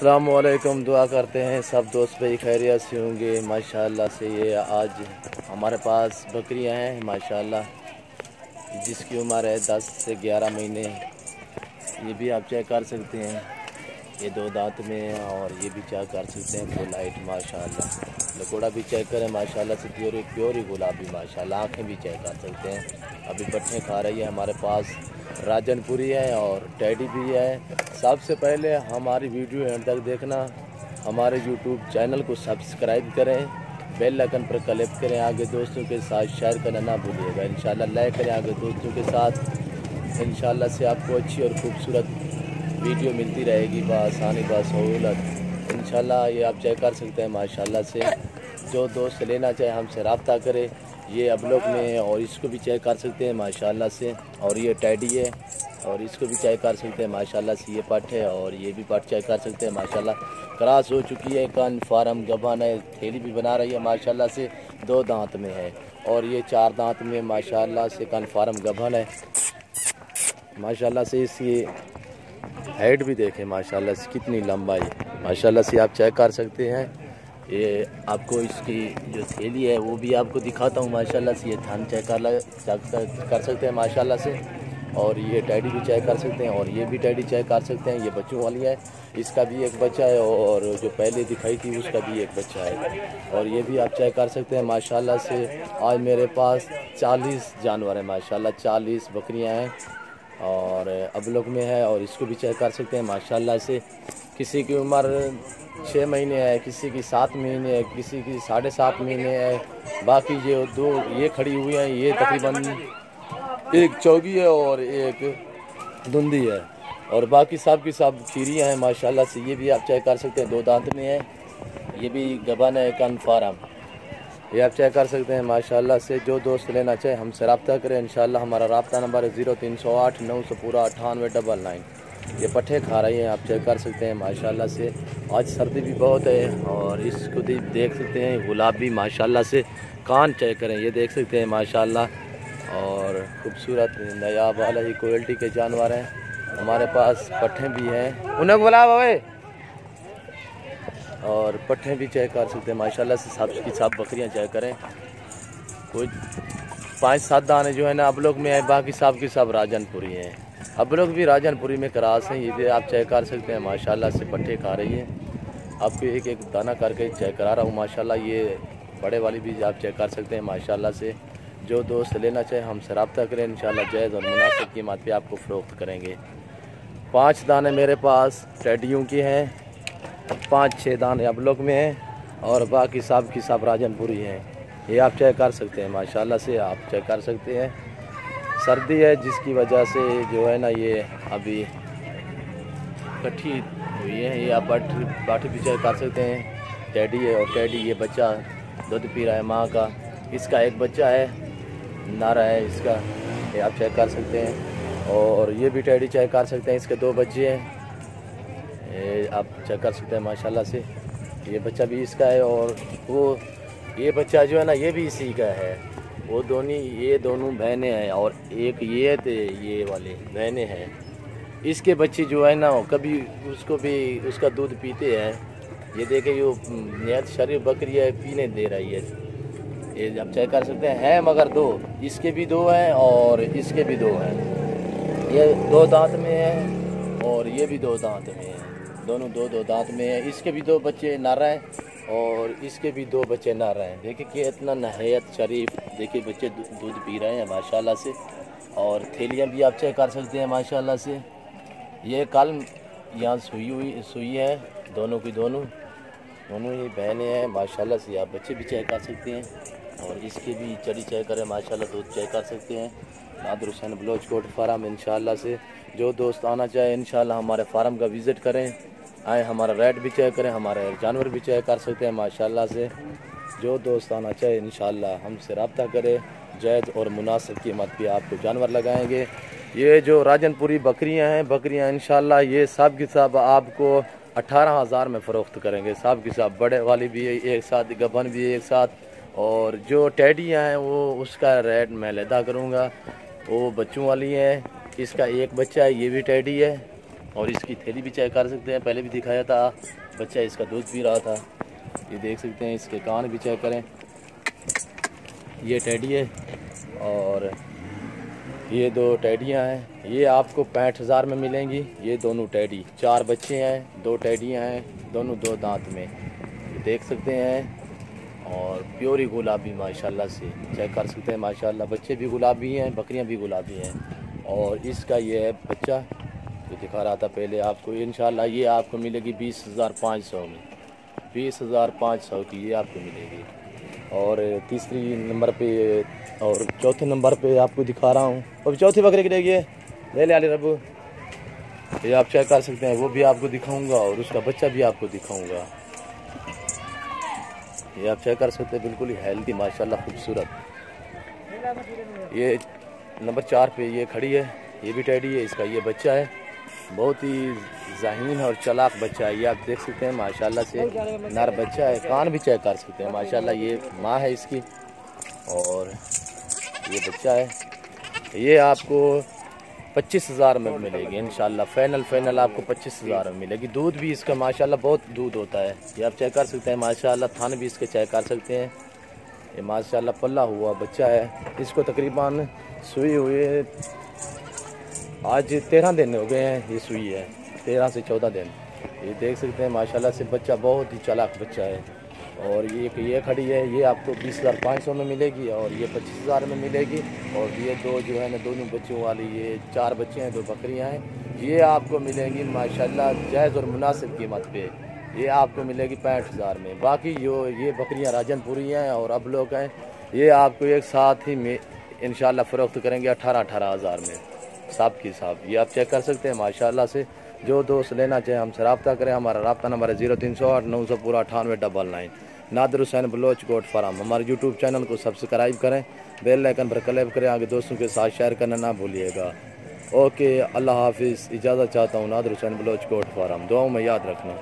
अस्सलामुअलैकुम। दुआ करते हैं सब दोस्त भाई खैरियत से होंगे माशाल्लाह से। ये आज हमारे पास बकरियां हैं माशाल्लाह, जिसकी उम्र है 10 से 11 महीने। ये भी आप चेक कर सकते हैं, ये 2 दांत में है और ये भी चेक कर सकते हैं फुल लाइट माशाल्लाह। लकोड़ा भी चेक करें माशाल्लाह से, प्योर ही गुलाबी माशाल्लाह। आँखें भी चेक कर सकते हैं। अभी पट्टे खा रही है। हमारे पास राजनपुरी है और टैडी भी है। सबसे पहले हमारी वीडियो एंड तक देखना, हमारे यूट्यूब चैनल को सब्सक्राइब करें, बेल आइकन पर क्लिक करें, आगे दोस्तों के साथ शेयर करना ना भूलिएगा। इंशाल्लाह लाइक करें आगे दोस्तों के साथ। इंशाल्लाह से आपको अच्छी और खूबसूरत वीडियो मिलती रहेगी बआसानी बसहूलत। इंशाल्लाह ये आप चेक कर सकते हैं माशाल्लाह से। जो दोस्त लेना चाहे हमसे रब्ता करे। ये अबलोक में है और इसको भी चेक कर सकते हैं माशाल्लाह से। और ये टैडी है और इसको भी चेक कर सकते हैं माशाल्लाह से। ये पट है और ये भी पट चेक कर सकते हैं माशाल्लाह। क्रॉस हो चुकी है, कान फार्म गबान है, थैली भी बना रही है माशाल्लाह से। 2 दांत में है और ये 4 दांत में माशाल्लाह से कान फार्म गबान है माशाल्लाह से। इसकी हाइट भी देखें माशाल्लाह से कितनी लंबाई माशाल्लाह से आप चेक कर सकते हैं। ये आपको इसकी जो थैली है वो भी आपको दिखाता हूँ माशाल्लाह से। ये थान चेक कर सकते हैं माशाल्लाह से। और ये टैडी भी चेक कर सकते हैं और ये भी टैडी चेक कर सकते हैं। ये बच्चों वाली है, इसका भी एक बच्चा है और जो पहले दिखाई थी उसका भी एक बच्चा है। और ये भी आप चेक कर सकते हैं माशाल्लाह से। आज मेरे पास 40 जानवर हैं माशाल्लाह, 40 बकरियां हैं और अबलोक में है। और इसको भी चेक कर सकते हैं माशाल्लाह से। किसी की उम्र 6 महीने है, किसी की 7 महीने है, किसी की 7.5 महीने है। बाकी जो 2 ये खड़ी हुई हैं, ये तकरीबन एक चौगी है और एक धुंधी है। और बाकी सब की सब खीरियाँ हैं माशाल्लाह से। ये भी आप चेक कर सकते हैं, 2 दांत में है। ये भी गबन है कन्फर्म, ये आप चेक कर सकते हैं माशाल्लाह से। जो दोस्त लेना चाहे हमसे रब्ता करें इंशाल्लाह। हमारा रब्ता नंबर है 0308 900 पूरा 9899। ये पट्टे खा रही हैं, आप चेक कर सकते हैं माशाल्लाह से। आज सर्दी भी बहुत है और इसको देख सकते हैं गुलाबी माशाल्लाह से। कान चेक करें, ये देख सकते हैं माशाल्लाह। और खूबसूरत नायाब वाला ही क्वालिटी के जानवर हैं हमारे पास। पट्टे भी हैं, उन्हें बुला भाई। और पट्टे भी चेक कर सकते हैं माशाल्लाह से। सब की सब बकरियां चेक करें। कुछ 5-7 दाने जो है ना अबलोक में है, बाकी सब की सब राजनपुरी हैं। अबलोक भी राजनपुरी में क्रॉस हैं। ये भी आप चेक कर सकते हैं माशाल्लाह से। पट्टे खा रही है, आपको एक एक दाना करके चेक करा रहा हूँ माशाल्लाह। ये बड़े वाली भी आप चेक कर सकते हैं माशाल्लाह से। जो दोस्त लेना चाहे हमसे रब्ता करें इंशाल्लाह जायज़ और मुनासिब कीमत पे आपको फ़रोख्त करेंगे। 5 दाने मेरे पास टैडियों की हैं, 5-6 दाने अबलोक में हैं और बाकी सब की सब राजनपुरी हैं। ये आप चेक कर सकते हैं माशाल्लाह से, आप चेक कर सकते हैं। सर्दी है जिसकी वजह से जो है ना ये अभी इकट्ठी हुई है। ये आप बाटी भी चेक कर सकते हैं। टैडी है और टैडी ये बच्चा दूध पी रहा है माँ का। इसका एक बच्चा है, नारा है इसका, ये आप चेक कर सकते हैं। और ये भी टैडी चेक कर सकते हैं, इसके 2 बच्चे हैं, ये आप चेक कर सकते हैं माशाल्लाह से। ये बच्चा भी इसका है और वो ये बच्चा जो है ना ये भी इसी का है। वो ये दोनों बहनें हैं और एक ये वाले बहनें हैं। इसके बच्चे जो है ना कभी उसका दूध पीते हैं। ये देखे ये नियत शरीफ बकरी है, पीने दे रही है। ये आप चेक कर सकते हैं मगर 2, इसके भी 2 हैं और इसके भी 2 हैं। ये 2 दांत में है और ये भी 2 दांत में है। दोनों 2 दांत में है। इसके भी 2 बच्चे नर हैं और इसके भी 2 बच्चे नर हैं। देखिए कि इतना नहायत शरीफ, देखिए बच्चे दूध पी रहे हैं माशाल्लाह से। और थैलियाँ भी आप चेक कर सकते हैं माशाल्लाह से। ये कल यहाँ सुई है दोनों की दोनों ही बहनें हैं माशाल्लाह से। आप बच्चे भी चेक कर सकते हैं और इसके भी चढ़ी चेक करें माशाल्लाह, दूध चेक कर सकते हैं। नादिर हुसैन बलोच कोट फार्म इंशाल्लाह से। जो दोस्त आना चाहे इंशाल्लाह हमारे फार्म का विज़िट करें, आए हमारा रेट भी चेक करें, हमारे जानवर भी चेक कर सकते हैं माशाल्लाह से। जो दोस्त आना चाहे इंशाल्लाह हमसे रब्ता करें, जायज़ और मुनासिब कीमत पे आपको जानवर लगाएंगे। ये जो राजनपुरी बकरियां इंशाल्लाह ये सब की सब आपको 18,000 में फ़रोख्त करेंगे। सब की सब बड़े वाली भी है एक साथ, गबन भी है एक साथ। और जो टैडियाँ हैं वो उसका रेट मैं अलहदा करूँगा, वो बच्चों वाली हैं। इसका एक बच्चा है, ये भी टैडी है और इसकी थैली भी चेक कर सकते हैं, पहले भी दिखाया था। बच्चा इसका दूध पी रहा था, ये देख सकते हैं। इसके कान भी चेक करें। ये टेडी है और ये 2 टेडियाँ हैं। ये आपको 65,000 में मिलेंगी। ये दोनों टेडी, 4 बच्चे हैं, 2 टेडियाँ हैं, दोनों 2 दांत में, ये देख सकते हैं। और प्योरी गुलाबी माशाल्लाह से चेक कर सकते हैं माशाल्लाह। बच्चे भी गुलाबी हैं, बकरियां भी गुलाबी हैं। और इसका ये है बच्चा जो दिखा रहा था पहले आपको। इंशाल्लाह ये आपको मिलेगी 20,500 में, 20,500 की ये आपको मिलेगी। और तीसरी नंबर पे और चौथे नंबर पे आपको दिखा रहा हूँ। और चौथी बकरी की देखिए, ले आले रबू, ये आप चेक कर सकते हैं। वो भी आपको दिखाऊंगा और उसका बच्चा भी आपको दिखाऊंगा। ये आप चेक कर सकते हैं, बिल्कुल ही हेल्दी माशाल्लाह, खूबसूरत। ये नंबर 4 पे ये खड़ी है, ये भी टेडी है। इसका ये बच्चा है, बहुत ही ज़हीन और चालाक बच्चा है। ये आप देख सकते हैं माशाल्लाह से, नर बच्चा है। कान भी चेक कर सकते हैं माशाल्लाह। ये माँ है इसकी और ये बच्चा है। ये आपको 25,000 में मिलेगी इंशाल्लाह। फाइनल आपको 25,000 में मिलेगी। दूध भी इसका माशाल्लाह बहुत दूध होता है। ये आप चेक कर सकते हैं माशाल्लाह। थान भी इसके चेक कर सकते हैं। ये माशाल्लाह पल्ला हुआ बच्चा है। इसको तकरीबन सुई हुई आज 13 दिन हो गए हैं। ये सुई है 13 से 14 दिन। ये देख सकते हैं माशाल्लाह से, बच्चा बहुत ही चालाक बच्चा है। और ये खड़ी है, ये आपको 20,500 में मिलेगी और ये 25,000 में मिलेगी। और ये 2 जो है ना, दोनों बच्चों वाली, ये 4 बच्चे हैं, 2 बकरियां हैं। ये आपको मिलेंगी माशाल्लाह जायज़ और मुनासिब कीमत पे। ये आपको मिलेगी 65,000 में। बाकी जो ये बकरियां राजनपुरी हैं और अब लोग हैं, ये आपको एक साथ ही में इंशाल्लाह फ़रोख्त करेंगे 18,000 में, साहब की साहब। ये आप चेक कर सकते हैं माशाल्लाह से। जो दोस्त लेना चाहे हमसे रब्ता करें। हमारा रब्ता नंबर है 0308 900 पूरा 9899। Nadir Hussain Baloch goat farm. हमारे यूट्यूब चैनल को सब्सक्राइब करें, बेल आइकन पर क्लिक करें, आगे दोस्तों के साथ शेयर करना ना भूलिएगा। ओके, अल्लाह हाफिज़। इजाज़त चाहता हूँ। नादिर हुसैन बलोच गोट फार्म, दुआओं में याद रखना।